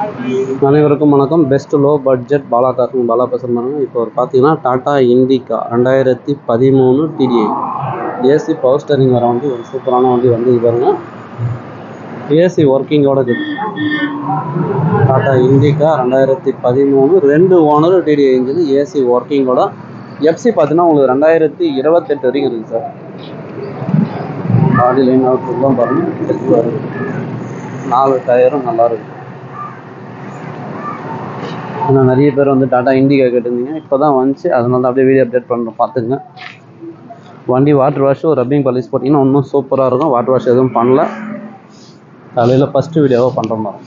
அனைவருக்கும் வணக்கம். Best low budget Bala பேசுகிறாங்க. இப்போ ஒரு பார்த்தீங்கன்னா Tata Indica 2013 DTI AC power steering வர வண்டி, ஒரு சூப்பரான வண்டி வந்து பாருங்க. ஏசி ஒர்க்கிங்கோட இருக்குது. Tata Indica 2013 2 owner TDI engine AC ஒர்க்கிங்கோட. எஃப்சி பார்த்தீங்கன்னா உங்களுக்கு 2028 வரைக்கும் இருக்குது சார். பாடி லைன் அவுட்லாம் பாருங்கள், 4 டயரும் நல்லா இருக்குது. ஆனால் நிறைய பேர் வந்து டாடா இண்டிகா கேட்டிருந்தீங்க, இப்போ தான் வந்துச்சு, அதனால தான் அப்படியே வீடியோ அப்டேட் பண்ணுறோம். பார்த்துங்க. வண்டி வாட்டர் வாஷ், ஒரு ரப்பிங் பாலிஷ் போட்டிங்கன்னா இன்னும் சூப்பராக இருக்கும். வாட்டர் வாஷ் எதுவும் பண்ணல, காலையில் ஃபஸ்ட்டு வீடியோவாக பண்ணுற மாதிரி.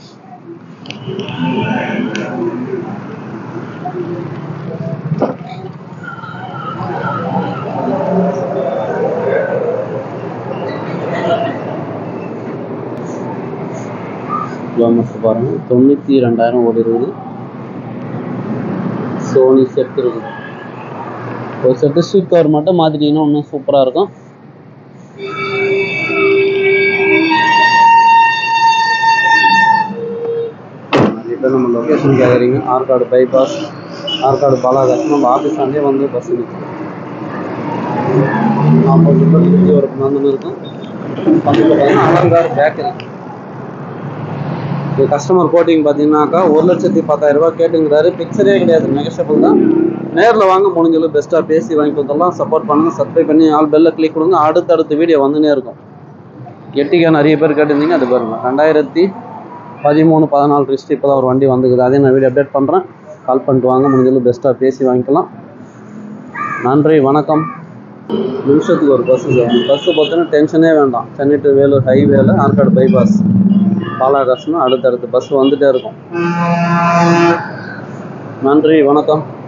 கிலோமீட்டர் பாருங்கள், 92,000 ஓடி இருக்குது. சோனி செட் இருக்குது. ஒரு செட்டு ஸ்வீட் கவர் மட்டும் மாற்றிட்டீங்கன்னா இன்னும் சூப்பராக இருக்கும். இப்போ நம்ம லொக்கேஷன் கேட்குறீங்க, ஆற்காடு பைபாஸ், ஆற்காடு பாலாகாசம். நம்ம ஆஃபீஸ் ஆண்டே வந்து பஸ் நிற்கும். ஆப்போசிட்டில் ஒரு நந்தன் இருக்கும். பக்கத்தில் பார்த்தீங்கன்னா அலங்கார் பேக்கரி. இது கஸ்டமர் கோட்டிங் பார்த்தீங்கன்னாக்கா 1,10,000 கேட்டுங்கிறாரு. பிக்சரே கிடையாது, நெகஷபிள் தான். நேரில் வாங்க, முடிஞ்சளவு பெஸ்ட்டாக பேசி வாங்கி கொடுத்துடலாம். சப்போர்ட் பண்ணுங்கள், சப்ஸ்கிரைப் பண்ணி ஆல் பெல்ல கிளிக் கொடுங்க. அடுத்தடுத்த வீடியோ வந்துனே இருக்கும். எட்டிக்கா நிறைய பேர் கேட்டிருந்தீங்க, அது பாருங்கள். 2013-14 ரிஸ்ட் இப்போ தான் ஒரு வண்டி வந்துக்குது. அதே நான் வீடியோ அப்டேட் பண்ணுறேன். கால் பண்ணிட்டு வாங்க, முடிஞ்சளவு பெஸ்ட்டாக பேசி வாங்கிக்கலாம். நன்றி, வணக்கம். நிமிஷத்துக்கு ஒரு பஸ்ஸு சார். பஸ்ஸு பார்த்தீங்கன்னா டென்ஷனே வேண்டாம். சென்னை டு வேலூர் ஹைவேல ஆற்காடு பைபாஸ் பாலாகாசம்னா அடுத்தடுத்து பஸ் வந்துகிட்டே இருக்கும். நன்றி, வணக்கம்.